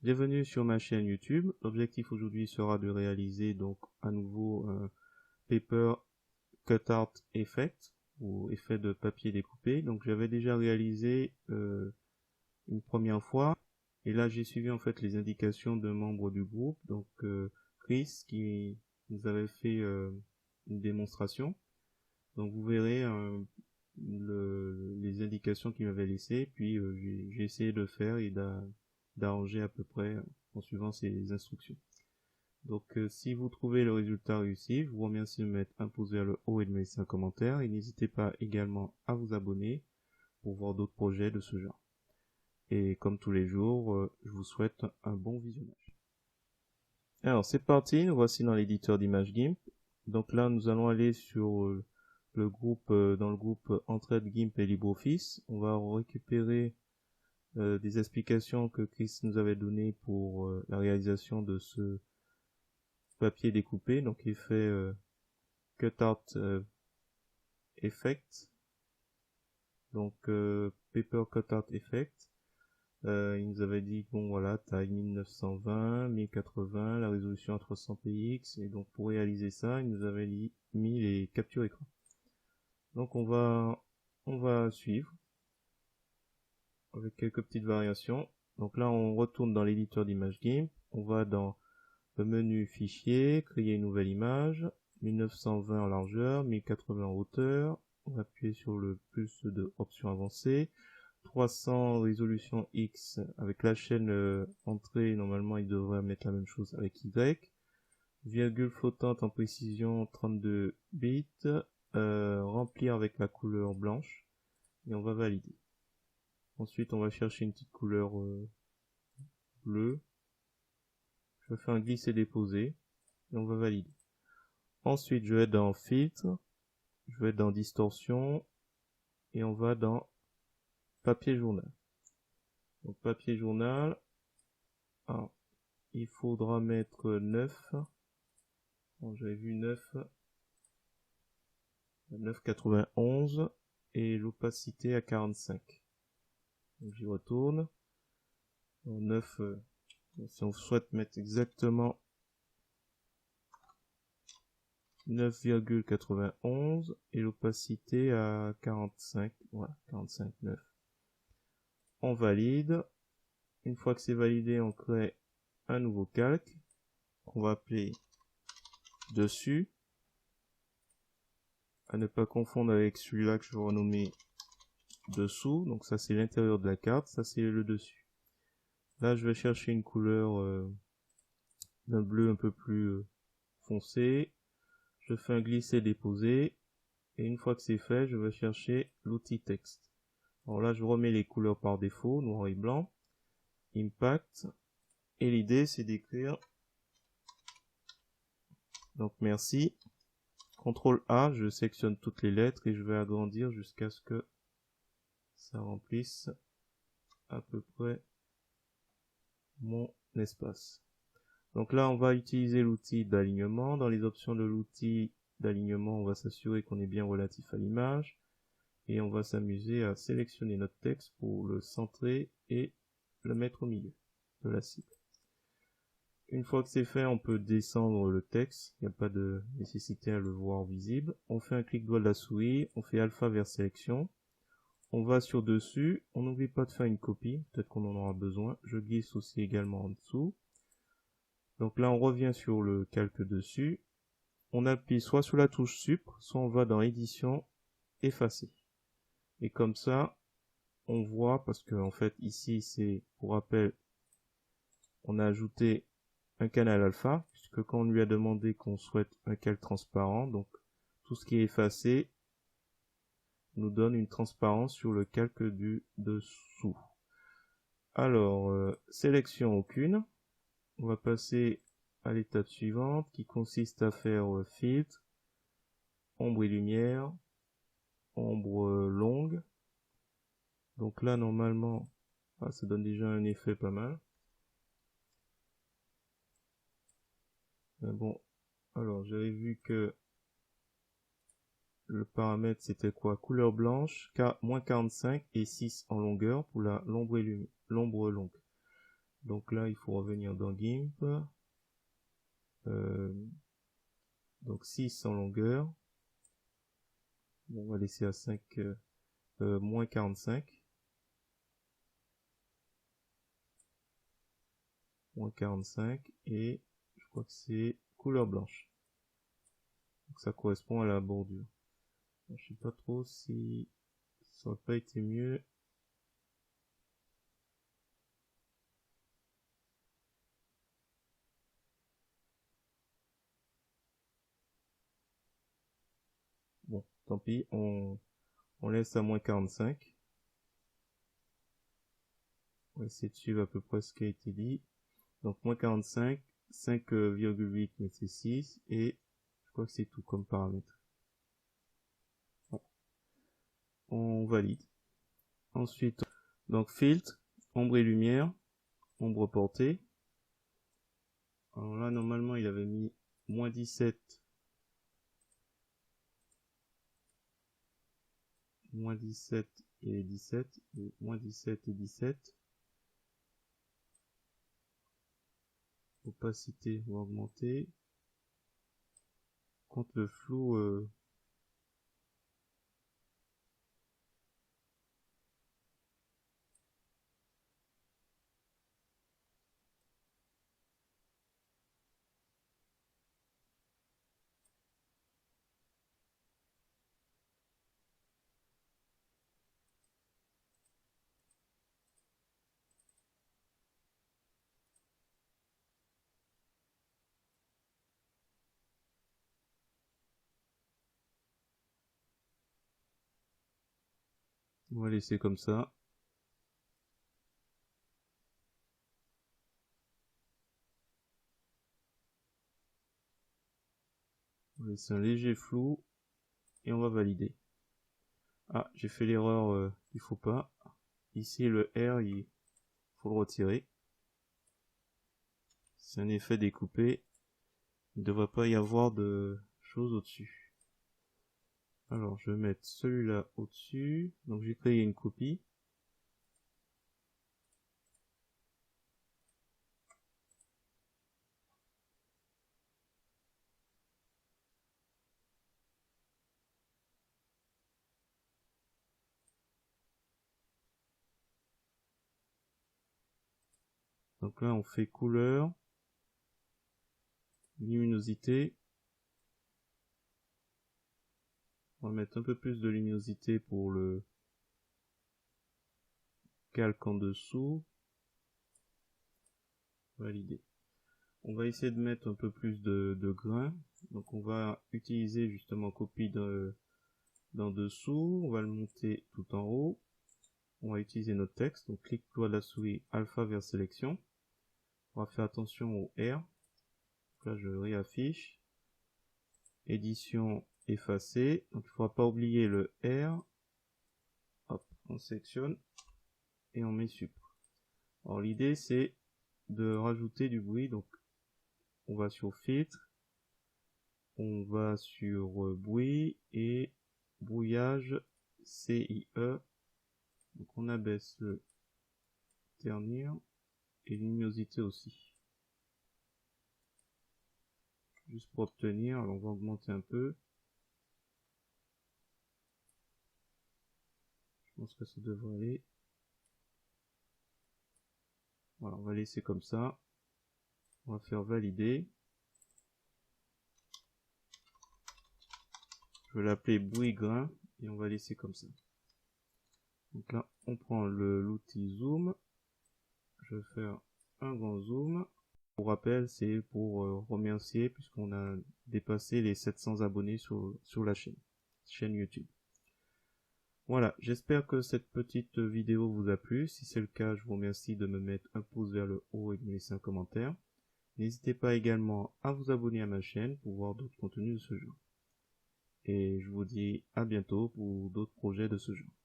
Bienvenue sur ma chaîne YouTube. L'objectif aujourd'hui sera de réaliser donc à nouveau un paper cutout effect ou effet de papier découpé. Donc j'avais déjà réalisé une première fois et là j'ai suivi en fait les indications d'un membre du groupe, donc Chris, qui nous avait fait une démonstration. Donc vous verrez les indications qu'il m'avait laissées, puis j'ai essayé de le faire et d'arranger à peu près en suivant ses instructions. Donc si vous trouvez le résultat réussi, je vous remercie de me mettre un pouce vers le haut et de me laisser un commentaire. Et n'hésitez pas également à vous abonner pour voir d'autres projets de ce genre. Et comme tous les jours, je vous souhaite un bon visionnage. Alors c'est parti, nous voici dans l'éditeur d'image GIMP. Donc là nous allons aller sur le groupe, dans le groupe Entraide GIMP et LibreOffice. On va récupérer des explications que Chris nous avait données pour la réalisation de ce papier découpé, donc effet cutout effect, donc paper cutout effect. Il nous avait dit bon voilà, taille 1920, 1080, la résolution à 300 px, et donc pour réaliser ça, il nous avait mis les captures écran. Donc on va suivre avec quelques petites variations. Donc là on retourne dans l'éditeur d'image GIMP, on va dans le menu fichier, créer une nouvelle image, 1920 en largeur, 1080 en hauteur, on va appuyer sur le plus de options avancées, 300 résolution X avec la chaîne entrée, normalement il devrait mettre la même chose avec Y, virgule flottante en précision 32 bits, remplir avec la couleur blanche, et on va valider. Ensuite on va chercher une petite couleur bleue, je vais faire un glisser-déposer, et on va valider. Ensuite je vais dans filtre, je vais dans distorsion, et on va dans papier journal. Donc papier journal, alors, il faudra mettre 9, bon, j'avais vu 9,91 et l'opacité à 45. Donc j'y retourne. Donc 9, si on souhaite mettre exactement 9,91 et l'opacité à 45, voilà, 45,9. On valide. Une fois que c'est validé, on crée un nouveau calque qu'on va appeler dessus, à ne pas confondre avec celui-là que je vais renommer dessous. Donc ça c'est l'intérieur de la carte, ça c'est le dessus. Là je vais chercher une couleur d'un bleu un peu plus foncé, je fais un glisser déposer, et une fois que c'est fait, je vais chercher l'outil texte. Alors là je remets les couleurs par défaut, noir et blanc, impact, et l'idée c'est d'écrire, donc merci, CTRL A, je sélectionne toutes les lettres et je vais agrandir jusqu'à ce que ça remplisse à peu près mon espace. Donc là on va utiliser l'outil d'alignement. Dans les options de l'outil d'alignement, on va s'assurer qu'on est bien relatif à l'image et on va s'amuser à sélectionner notre texte pour le centrer et le mettre au milieu de la cible. Une fois que c'est fait, on peut descendre le texte, il n'y a pas de nécessité à le voir visible. On fait un clic droit de la souris, on fait alpha vers sélection, on va sur dessus, on n'oublie pas de faire une copie, peut-être qu'on en aura besoin. Je glisse aussi également en dessous. Donc là on revient sur le calque dessus, on appuie soit sur la touche Sup, soit on va dans édition, effacer. Et comme ça, on voit, parce que en fait ici c'est, pour rappel, on a ajouté un canal alpha, puisque quand on lui a demandé qu'on souhaite un calque transparent, donc tout ce qui est effacé nous donne une transparence sur le calque du dessous. Alors, sélection aucune, on va passer à l'étape suivante qui consiste à faire filtre, ombre et lumière, ombre longue. Donc là normalement, ça donne déjà un effet pas mal. Mais bon, alors j'avais vu que le paramètre c'était quoi? Couleur blanche, moins 45 et 6 en longueur pour l'ombre longue. Donc là, il faut revenir dans GIMP. Donc 6 en longueur. Bon, on va laisser à 5, moins 45. Moins 45. Et je crois que c'est couleur blanche. Donc ça correspond à la bordure. Je sais pas trop si ça aurait pas été mieux. Bon, tant pis, on laisse à moins 45. On va essayer de suivre à peu près ce qui a été dit. Donc moins 45, 5,8 mais c'est 6 et je crois que c'est tout comme paramètre. Bon. On valide. Ensuite, donc filtre, ombre et lumière, ombre portée. Alors là, normalement, il avait mis moins 17, moins 17 et 17, et moins 17 et 17. Opacité va augmenter. Contre le flou, on va laisser comme ça. On va laisser un léger flou et on va valider. Ah, j'ai fait l'erreur, il faut pas. Ici le R, il faut le retirer. C'est un effet découpé. Il ne devrait pas y avoir de choses au-dessus. Alors, je vais mettre celui-là au-dessus. Donc, j'ai créé une copie. Donc là, on fait couleur, luminosité. On va mettre un peu plus de luminosité pour le calque en dessous. Valider. On va essayer de mettre un peu plus de grain. Donc on va utiliser justement copie d'en dessous. On va le monter tout en haut. On va utiliser notre texte. Donc clic droit de la souris alpha vers sélection. On va faire attention au R. Donc là je réaffiche. Édition effacée. Donc il ne faudra pas oublier le R. Hop, on sélectionne et on met sup. Alors l'idée c'est de rajouter du bruit. Donc on va sur filtre, on va sur bruit et brouillage CIE. Donc on abaisse le ternir et luminosité aussi. Juste pour obtenir, alors on va augmenter un peu. Je pense que ça devrait aller. Voilà, on va laisser comme ça. On va faire valider. Je vais l'appeler bruit grain et on va laisser comme ça. Donc là, on prend l'outil zoom. Je vais faire un grand zoom. Pour rappel, c'est pour remercier puisqu'on a dépassé les 700 abonnés sur la chaîne YouTube. Voilà, j'espère que cette petite vidéo vous a plu. Si c'est le cas, je vous remercie de me mettre un pouce vers le haut et de me laisser un commentaire. N'hésitez pas également à vous abonner à ma chaîne pour voir d'autres contenus de ce genre. Et je vous dis à bientôt pour d'autres projets de ce genre.